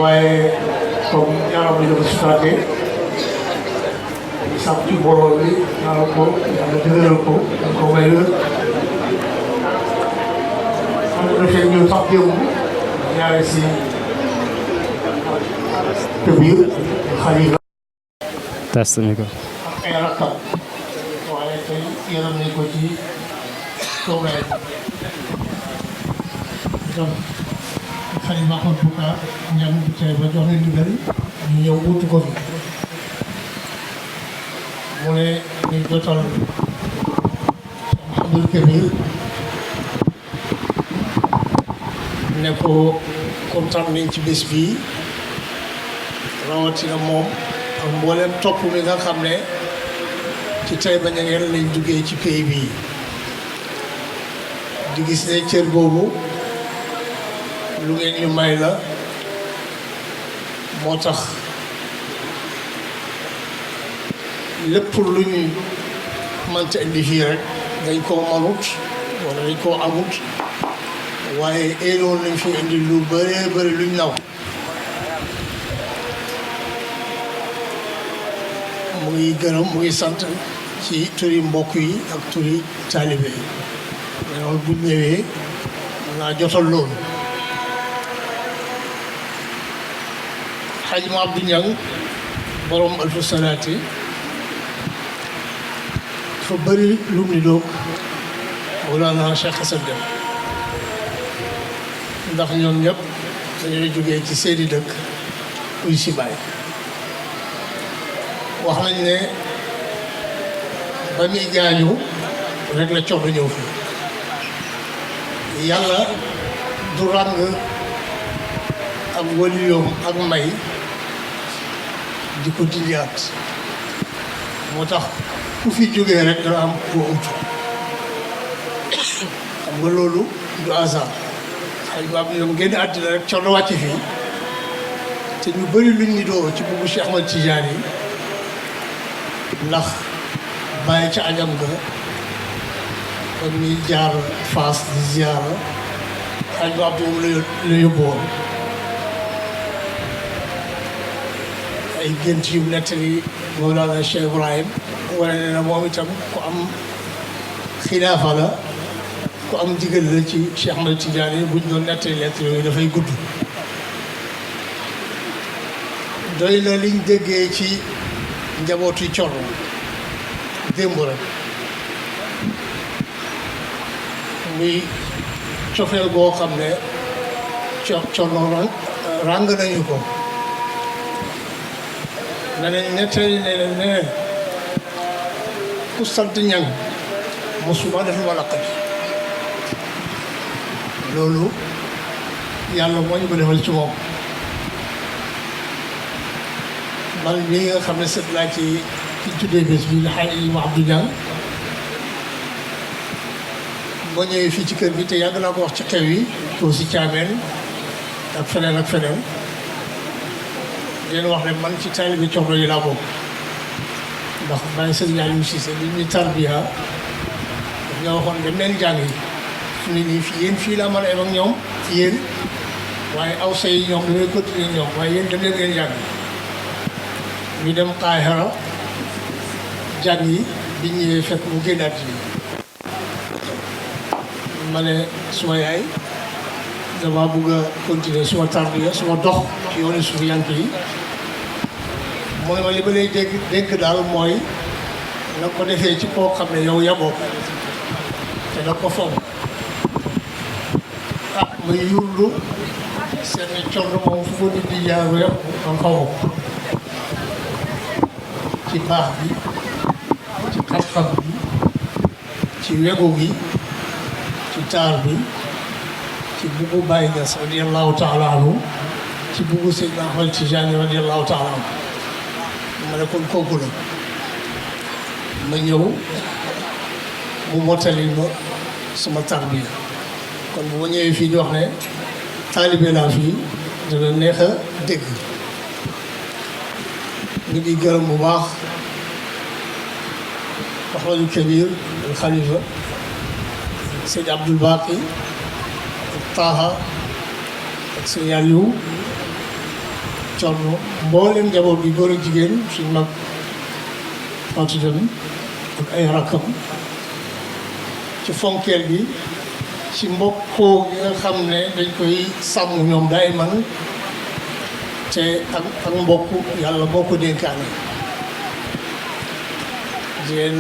waaye comme yaram bi dafa sutaate di sàmm ci mbooloo bi ñaanal ko yàlla dëgëral ko dañ ko may wér xam nga defee ñun sax démb ñaare si Kabir Khalifa tas mi ko ak ay rakkam waaye tey yaram nañ ko ci toogaay itam Khalifa Aboubacar Niang bu tey ba jox na ndigal ñu ñëw wutu ko fi mu ne ñu jotal Mouhamadou Kabir ne ko kontaan nañ ci bés bii rawatina moom ak mboolem topp mi nga xam ne ci Taïba Niangène lañ duggee ci pays bii di gis ne cër boobu lu ngeen ñu may la moo tax lépp lu ñu mënta indi fii rek dañ koo manut wala dañ koo amut waaye éeloon lañ fi indi lu bëree bëri luñ naw mu ngi gërëm mu ngi sant ci turi mbokk yi ak turi taalibe yi mais loolu bu ñëwee mën naa jotal loolu Xaji Abdou Niang borom alfu salaati dafa bëri lum ni doog Mawlana Cheikh Hassan Deme ndax ñoom ñëpp dañuy jógee ci seeni dëkk uy si Baay wax nañ ne ba muy gaañu rek la coono ñëw fi yàlla du ràng ak waliyoom ak may di ko dindiwaat moo tax ku fi jógee rek dana am koo ut xam nga loolu du hasard xëy na ñoom génn àddina rek coono wàcc fii te ñu bëri luñ ñu doo ci buggu Cheikh Ahmad Tidiane yi ndax bàyyi ca ajam ga kon ñuy jaar Fass di ziara xaj ba moom la yóbboon ay gént yu nettali Mawlana Cheikh Ibrahim wane ne na moom itam ku am xilaafa la ku am digal la ci Cheikh Ahmad Tidiane yi buñ doon nettali lettre yooyu dafay gudd doy na liñ déggee ci njabootu Coro démb rek muy cofeel goo xam ne Coro ràng nañu ko ne nañ nettali ne ku sant Ñang mosuma def lu ma lakkati loolu yàlla moo ñu ko defal ci moom man mii nga xam ne sët laa ci tuddee bés bi xaaj yi mu Abdou Niang boo ñëwee fii ci kër gi te yàgg naa ko wax ci xew yi ko si caameen ak feneen leen wax ne man ci taalibe Thierno yi laa bokk ndax Baye Serigne Aliou Cissé bi ñu tarbiya daf ñoo waxoon dem leen jàng yi fu ne nii fii yéen fii laa mën a em ak ñoom yéen waaye aw say yi ñoom damay continuer ñoom waaye yéen dem leen ngeen jàng ñu dem Qahira jàng yi bi ñëwee fekk mu génnaat yi ma ne suma yaay dama bëgg a continuer suma tarbiya suma dox ci yoonu suufu yank yi mooy ma li ma lay dénk daal mooy na ko defee ci koo xam ne yow yaboo te na ko foog muy yurlu seen Thierno moom fu ko nit di jaaru yëpp man xaw ma ko ci baax bi ci xam-xam bi ci wegu gi ci taar bi ci buggu Baye Niass radiyallahu taala anhu ci buggu Seydina Ahmad Tijaani radiyallahu taala anhu ma ne kon kooku la ma ñëw mu mottali ma sama tarbiya kon bu ma ñëwee fii di wax ne taalibe laa fii dana neex a dégg ñu ngi gërëm bu baax Ahmadul Kabir al Khalifa Seydi Abdoul Baqi ak Taha ak Seydi Aliou Thierno mboolem njaboot bi góor ak jigéen suñ mag Fatou Deme ak ay rakkam ci fonkeel bi ci mbokkoo gi nga xam ne dañ koy sàmm ñoom daay man te ak mbokk yàlla moo ko dénkaane di leen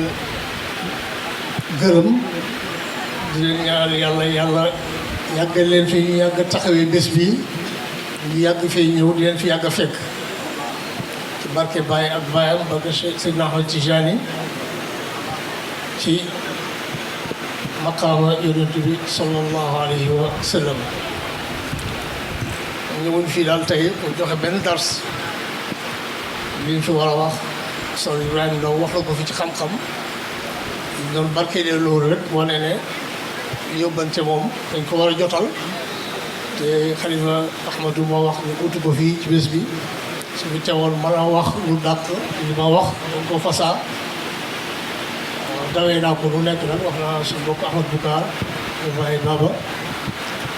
gërëm di leen ñaanal yàlla yàggal leen fi ñu yàgg taxawee bés bi ñu yàgg fay ñëw di leen fi yàgg a fekk ci barke Baye ak Bayam barke Seydina Ahmad Tijani ci maqaama yonent bi sallallahu alayhi wa sallam ñëwuñ fii daal tey pour joxe benn dars liñ fi war a wax Sow Ibrahima Ndaw wax na ko fi ci xam-xam ñu doon barkeelee loolu rek wane ne yóbbante moom dañ ko war a jotal te Xalifa Ahmadou moo wax ñu utu ko fii ci bés bi su fi teewoon mën a wax lu dàq li ma wax dañ ko fasaa dawee naa ko lu nekk nag wax naa suñu mbokk Ahmad Boucar mu bàyyi Baba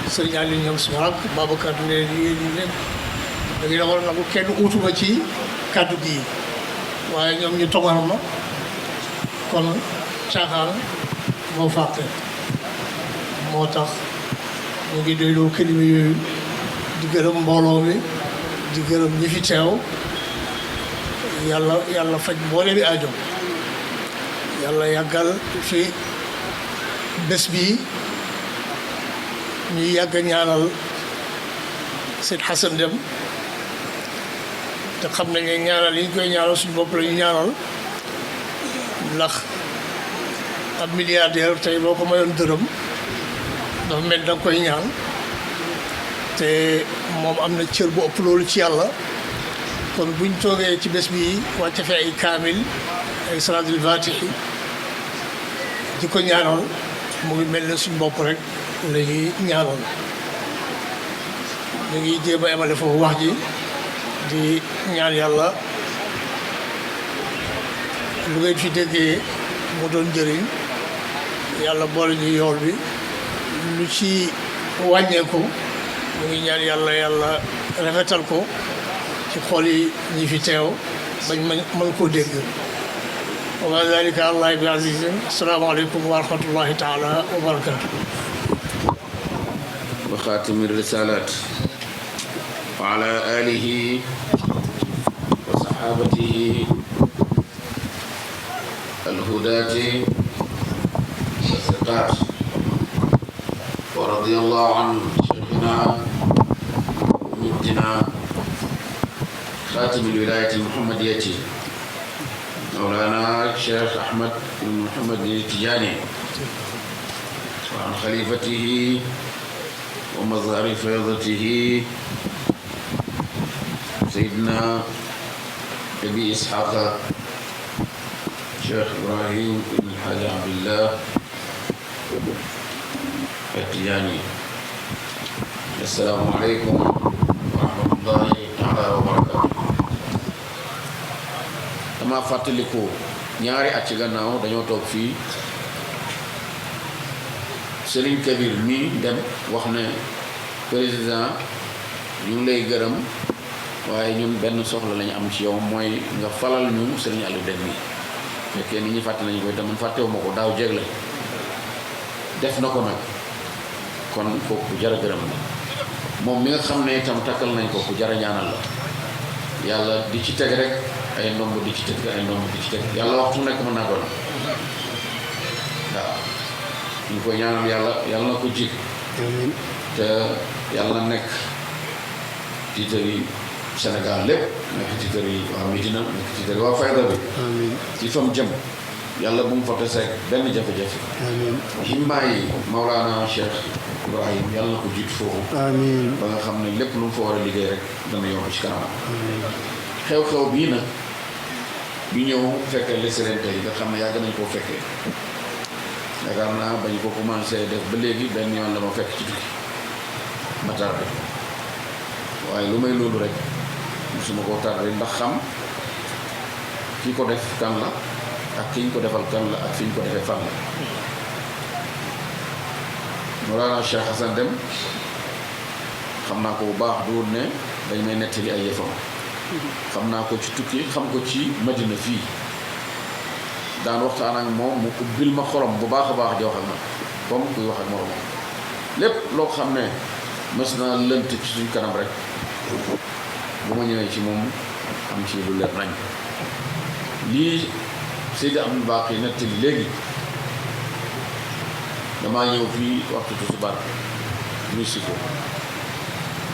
Serigne Aliou ñoom suma rak Babacar ne yéen ñi lépp da ngay war a nangu kenn uutuma ci kàddu gi waaye ñoom ñu togal ma kon caaxaan moo fàtte moo tax ñu ngi doyloo kelima yooyu di gërëm mbooloo mi di gërëm ñi fi teew yàlla faj mboole bi aajo yàlla yàggal fi bés bi ñuy yàgg ñaanal Seydi Hassan Deme te xam nañ ne ñaanal yi ñu koy ñaanal suñu bopp la ñu ñaanal ndax ab milliardaire tey boo ko mayoon dërëm dafa mel da nga koy ñaan te moom am na cër bu ëpp loolu ci yàlla kon buñ toogee ci bés bi wàcce fi ay kaamil ay salaatul faatihi di ko ñaanal mu ngi mel ne suñu bopp rek la ñuy ñaanal ñu ngi jéem a emale foofu wax ji di ñaan yàlla lu ngeen fi déggee mu doon njëriñ yàlla boole ñu yool bi lu ci wàññeeku mu ngi ñaan yàlla rafetal ko ci xol yi ñi fi teew bañ mën koo dégg wa ma dalika allahi bi azizin asalaamaaleykum wa rahmatullahi taala wa barakatu wa xaatimi risalat wa ala alihi wa sahabatihi alhudati wa siqat wa radiyallahu an shaykhina mumittina xaatimi alwilayati almuhammadiyati مولانا الشيخ أحمد بن محمد التجاني وعن خليفته ومظهر فيضته سيدنا أبي إسحاق شيخ إبراهيم بن الحاج عبد الله التجاني. السلام عليكم ورحمة الله تعالى وبركاته. dama fàttaliku ñaari at ci gannaaw dañoo toog fii Serigne Kabir mii dem wax ne président ñu ngi lay gërëm waaye ñun benn soxla lañu am ci yow mooy nga falal ñu Serigne Aliou Deme mi fekkee nit ñi fàtte nañu ko itam man fàttewu ma ko daaw jéeg la def na ko nag kon kooku jara gërëm la moom mi nga xam ne itam takkal nañ ko ku jara ñaanal la yàlla di ci teg rek ay ndomb di ci teg ay ndomb di ci teg yàlla waxtu nekk mën naa doon waaw ñu koy ñaanal yàlla na ko jig te yàlla na nekk tiitar yi Sénégal lépp nekk tiitar yi waa Médina nekk tiitar yi waa Fayda bi ci fam jëm yàlla bu mu fa teseeg benn jafe-jafe himmaa yi Maulana Cheikh Ibrahim yàlla na ko jiit foofu ba nga xam ne lépp lu mu fa war a liggéey rek dana yomb ci kanam xew-xew bii nag ñu ñëw fekkee les Sénégalais yi nga xam ne yàgg nañ koo fekkee yaakaar naa bañ ko commencé def ba léegi benn yoon la ma fekk ci tukki ma tardé waaye lu may loolu rek musuma koo tardé ndax xam ki ko def kan la ak ki ñu ko defal kan la ak fi ñu ko defee fan la Mawlana Cheikh Hassan Deme xam naa ko bu baax du ne dañ may nettali ay yëfam xam naa ko ci tukki xam ko ci Madina fii daan waxtaan ak moom mu ubbil ma xolam bu baax a baax di wax ak man comme kuy wax ak moromam lépp loo xam ne mës naa lënt ci suñ kanam rek bu ma ñëwee ci moom am ci lu leer nañ lii Seydi Abdou Baqi nettali léegi damaa ñëw fii waxtu tusubaar muy si ko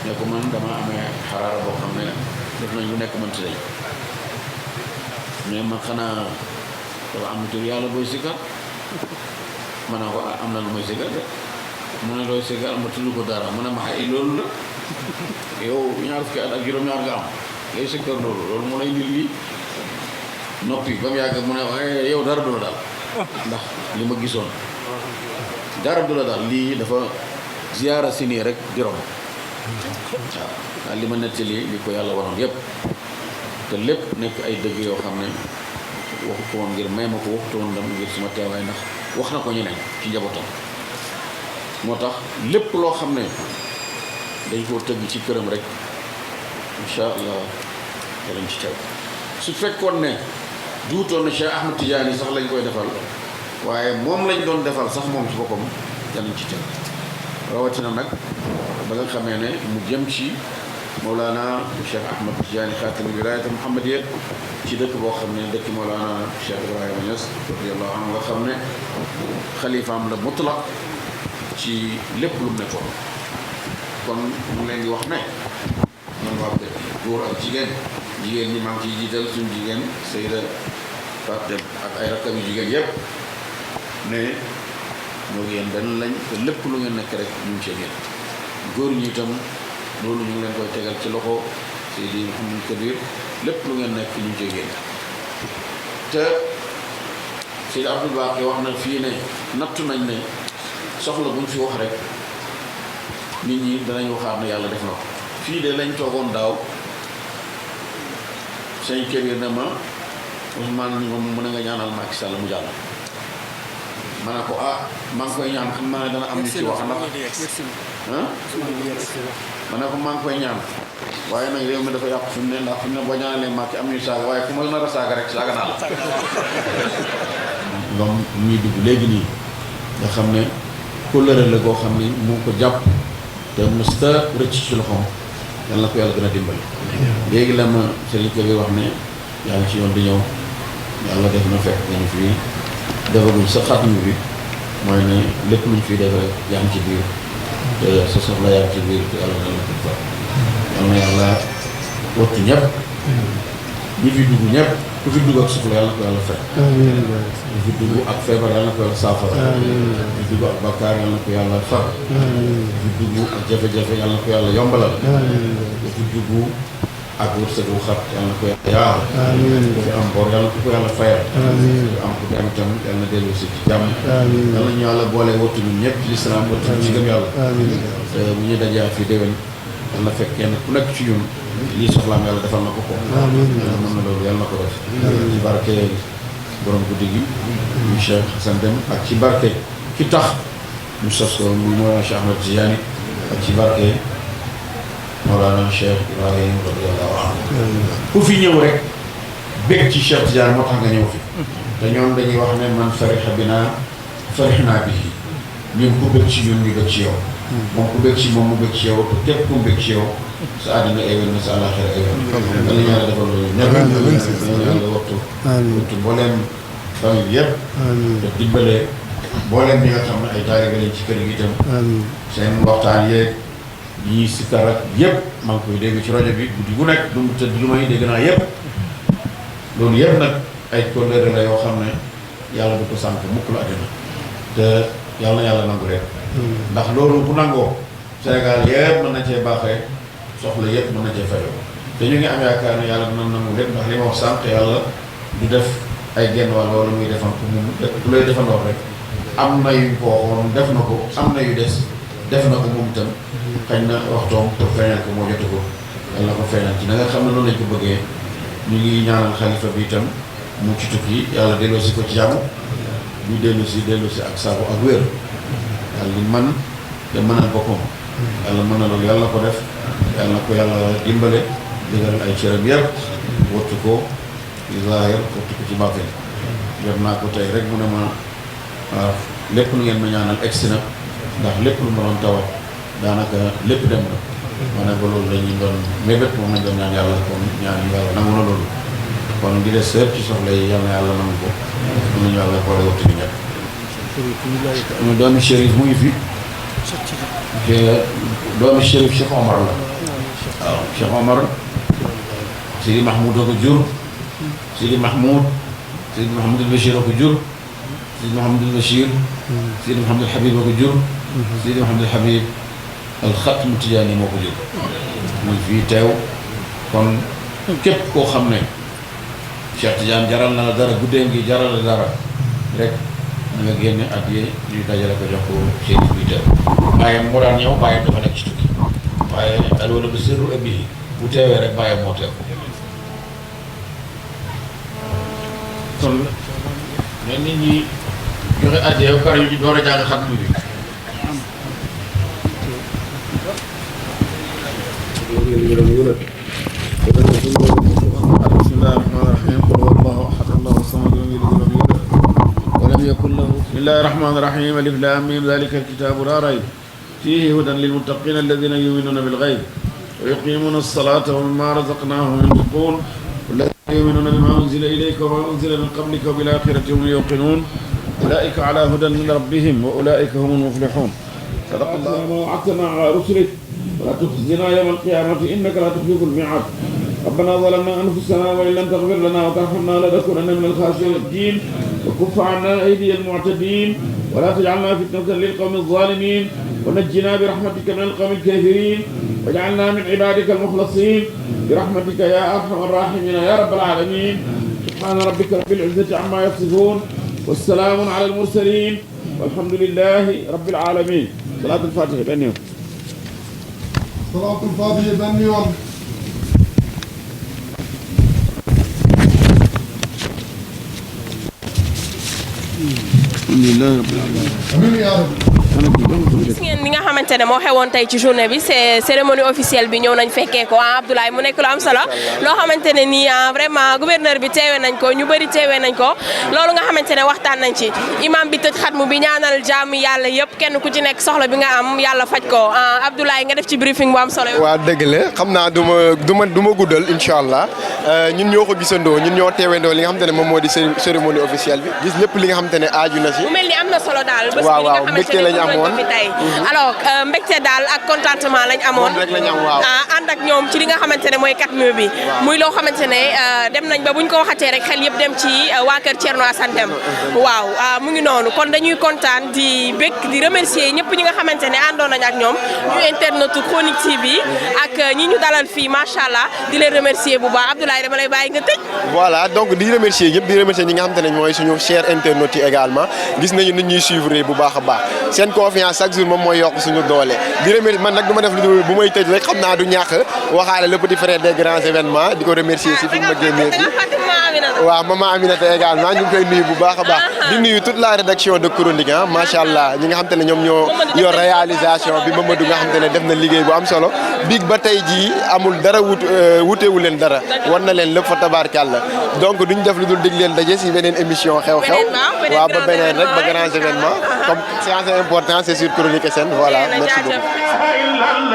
ne ko man dama amee xaraara boo xam ne def nañ lu nekk mënti day mais man xanaa dafa am tur yàlla booy sikkar ma ne ko am na lu mooy sikkar de mu ne looy sikkar ma tudd ko dara mu ne ma ay loolu la yow ñaar fukki at ak juróom-ñaar nga am ngay sikkar loolu mu lay nit yi noppi ba mu yàgg mu ne yow dara du la daal ndax li ma gisoon dara du la daal lii dafa ziyaara si nii rek di romb waaw li ma nettali li ko yàlla waroon yépp te lépp nekk ay dëgg yoo xam ne waxu ko woon ngir may ma ko waxtu woon dam ngir suma teewaay ndax wax na ko ñeneen ci njabootam moo tax lépp loo xam ne dañ koo tëgg ci këram rek incha allah danañ ci teew su fekkoon ne duutoon na Cheikh Ahmed Tidiane sax lañ koy defal waaye moom lañ doon defal sax moom ci boppam danañ ci teew rawatina nag ba nga xamee ne mu jëm ci Mawlana Cheikh Ahmed Tidiane xaatami wilaayat Muhammadiyya ci dëkk boo xam ne dëkk Mawlana Cheikh Ibrahima Niass radiyallahu anhu nga xam ne xalifaam la mutlaq ci lépp lu mu nekkoon kon mu leen di wax ne man waa kër góor ak jigéen ñi maa ngi ciy jiital suñu jigéen Seyda Fatou Deme ak ay rakkam yu jigéen yépp ne ñoo ngi yéen benn lañ te lépp lu ngeen nekk rek ñu ngi cee génn góor ñi itam loolu ñu ngi leen koy tegal ci loxo Seydi Mouhamadou Kabir lépp lu ngeen nekk ñu ngi cee génn te Seydi Abdou Baqi wax na fii ne nattu nañ ne soxla bu ñu fi wax rek nit ñi danañ waxaat ne yàlla def na ko fii de lañ toogoon daaw sëñ Kabir ne ma Ousmane mu ne nga ñaanal Macky Sall mu jàll ma ne ko maa ngi koy ñaan xam naa ne dana am ñu ci wax ndax ma ne ko maa ngi koy ñaan waaye nag réew mi dafa yàqu fi mu ne ndax fi mu ne boo ñaanalee Macky am ñuy saaga waaye fu ma nar a saaga rek saaga naa la moom ñuy dugg léegi nii nga xam ne kóllëre la goo xam ni mu ko jàpp te musta rëcc ci loxoom yal na ko yàlla gën a dimbali léegi la ma Serigne Kabir wax ne yaa ngi ci yoon di ñëw yàlla def na fekk dañu fii defaguñ sa xatmu bi mooy ne lépp luñ fiy def rek yaa ngi ci biir te sa soxla yaa ngi ci biir te yàlla na la ko fa yal na yàlla wattu ñëpp ñi fi dugg ñëpp ku fi dugg ak soxla yàlla na ko yàlla fekk ku fi dugg ak feebar yàlla na ko yàlla saafara ku fi dugg ak bakkaar yàlla na ko yàlla far ku fi dugg ak jafe-jafe yàlla na ko yàlla yombalal ku fi dugg ak wërsëg wu xat yàlla na ko yàlla yaar ku fi am bor yàlla na ko yàlla fayal ku am ku dem tam yàlla na dellu si ci jàmm yàlla ñu yàlla boole wattu ñun ñëpp ci lislaam wattu ñu ci gëm yàlla bu ñu dajaa fi déwén yàlla na fekk kenn ku nekk ci ñun lii soxlaam yàlla defal na ko ko yàlla mën na loolu yàlla na ko def ci barke borom guddi gi ñu Cheikh Hassan Deme ak ci barke ki tax ñu sos ko muy Mawlana Cheikh Ahmed Tidiane ak ci barke Mawlana Cheikh Ibrahim radiyallahu anhu ku fi ñëw rek bég ci Cheikh Tidiane moo tax nga ñëw fi te ñoom dañuy wax ne man fariha binaa farihna bihi ñun ku bég ci ñun ñu bég ci yow moom ku bég ci moom mu bég ci yow te képp ku bég ci yow sa àddina éwén na sa àllaaxira éwén yàlla ñu yàlla defal loolu ñëpp yàlla wattu mbooleem famille bi yëpp te dimbale mbooleem ñi nga xam ne ay taalibe lañ ci kër gi itam seen waxtaan yeeg ñi sikkar ak yëpp maa ngi koy dégg ci rajo bi guddi gu nekk du mu tëdd lu may dégg naa yëpp loolu yëpp nag ay kóllëre la yoo xam ne yàlla du ko sànk mukk la àddina te yàlla na yàlla nangu rek ndax loolu bu nangoo Sénégal yëpp mën na cee baaxee soxla yëpp mën na cee fayoo te ñu ngi am yaakaar ne yàlla dina nangu lépp ndax li ma wax sànq yàlla du def ay genn wàll wala muy defan ko mu du lay defandoo rek am na yu ko waxoon def na ko am na yu des def na ko moom itam xañ na waxtoom pour feeñal ko moo jotu ko yàlla na ko feeñal ci na nga xam ne noonu lañ ko bëggee ñu ngi ñaanal xalifa bi itam mu ci tukki yàlla delloosi ko ci jàmm ñu dellusi ak sago ak wér yàlla li man te mënal boppam yàlla mën na loolu yàlla na ko def yàlla na ko yàlla dimbale dëgëral ay cëram yëpp wattu ko ci zaahir wattu ko ci baatin jot naa ko tey rek mu ne ma waaw lépp lu ngeen ma ñaanal egsi na ndax lépp lu ma doon tawat daanaka lépp dem na ma ne ko loolu dañuy doon mébét moom lañ doon ñaan yàlla kon ñaan yàlla nangu na loolu kon di des sëpp ci soxla yi yàlla na yàlla nangu ko mën nañu yàlla boole wattu bi ñëpp mu doomi Chérif mu ngi fi doomi Chérif Cheikh Omar la waaw Cheikh Omar Sidi Mahmoud a ko jur Sidi Mahmoud al Bachir a ko jur Sidi Mahmoud al Bachir Sidi Mahmoud al Habib a ko jur Sidi Mahmoud al Habib al Khatm Tidiane moo ko jur muy fii teew kon képp koo xam ne Cheikh Tidiane jaral na la dara guddee ngi jaral la dara rek na nga génne addiya ñuy dajale ko jox ko Chérif bi teew bàyyam moo daan ñëw bàyyam dafa nekk ci tukki waaye alwala du sirru abihi bu teewee rek bàyyam moo teew kon mais nit ñi joxe addiya ba pare ñu door a jàng xatmu bi bismillahi rahmaani rahim qul huwa allahu ahad allahu samad lam yalid walam yulad walam yakun lahu bismillahi rahmaani rahim alif lam mim dhalika alkitabu la rayb fihi hudan lilmuttaqina alladhina yu'minuna bil ghayb wa yuqimuna as-salata wa mimma razaqnahum yunfiqun والذين يؤمنون بما أنزل إليك وما أنزل من قبلك وبالآخرة هم يوقنون أولئك على هدى من ربهم وأولئك هم المفلحون صدق الله ما وعدتنا على رسلك ولا تخزنا يوم القيامة إنك لا تخلف الميعاد ربنا ظلمنا أنفسنا وإن لم تغفر لنا وترحمنا لنكونن من الخاسرين وكف عنا أيدي المعتدين ولا تجعلنا فتنة للقوم الظالمين ونجنا برحمتك من القوم الكافرين واجعلنا من عبادك المخلصين برحمتك يا أرحم الراحمين يا رب العالمين سبحان ربك رب العزة عما يصفون والسلام على المرسلين والحمد لله رب العالمين صلاة الفاتحة بأنيهم صلاة الفاتحة بأنيهم gis ngeen li nga xamante ne moo xewoon tey ci journée bi c'est cérémonie officielle bi ñëw nañ fekkee ko Abdoulaye mu nekk lu am solo loo xamante ne nii vraiment gouverneur bi teewee nañ ko ñu bëri teewee nañ ko loolu nga xamante ne waxtaan nañ ci imam bi tëj xatmu bi ñaanal jaamu yàlla yëpp kenn ku ci nekk soxla bi nga am yàlla faj ko Abdoulaye nga def ci briefing bu am solo. waaw dëgg la xam naa du ma guddal incha allah ñun ñoo ko gisandoo ñun ñoo teewendoo li nga xamante ne moom moo di cérémonie officielle bi gis lépp li nga xamante ne aaju na si. mu mel ni am na solo daal. waaw mbégte lañ am amoon ko fi tey alors mbégte daal ak contentement lañ amoon rek lañ am waaw ànd ak ñoom ci li nga xamante ne mooy 4 bi muy loo xamante ne dem nañ ba buñ ko waxatee rek xel yëpp dem ci waa kër Thierno Assane Dème waaw mu ngi noonu kon dañuy kontaan di bég di remercier ñëpp ñi nga xamante ne àndoon nañ ak ñoom ñu internetu Chronique TV ak ñi ñu dalal fii macha allah di leen remercier bu baax Abdoulaye dama lay bàyyi nga tëj. voilà donc di remercier ñëpp di remercier ñi nga xamante ne mooy suñu cher internautes yi également gis nañu nit ñuy suivre bu baax a baax seen confiance chaque jour moom mooy yokk suñu doole di remercier man nag du ma def lu dul bu may tëj rek xam naa du ñàkk waxaale le petit frère des grands événements di ko remercier si fi mu ma génnee bi waaw maman Aminata également ñu ngi koy nuyu bu baax a baax di nuyu toute la rédaction de Chronique ah macha allah ñi nga xamante ne ñoom ñoo yor réalisation bi Mamadou nga xamante ne def na liggéey bu am solo biig ba tey jii amul dara wutewu leen dara war na leen lépp fa tabaarkàlla donc duñ def lu dul dig leen daje si beneen émission xew-xew waaw ba beneen rek ba grand événement comme c'est important c'est sur Chronique SN voilà merci beaucoup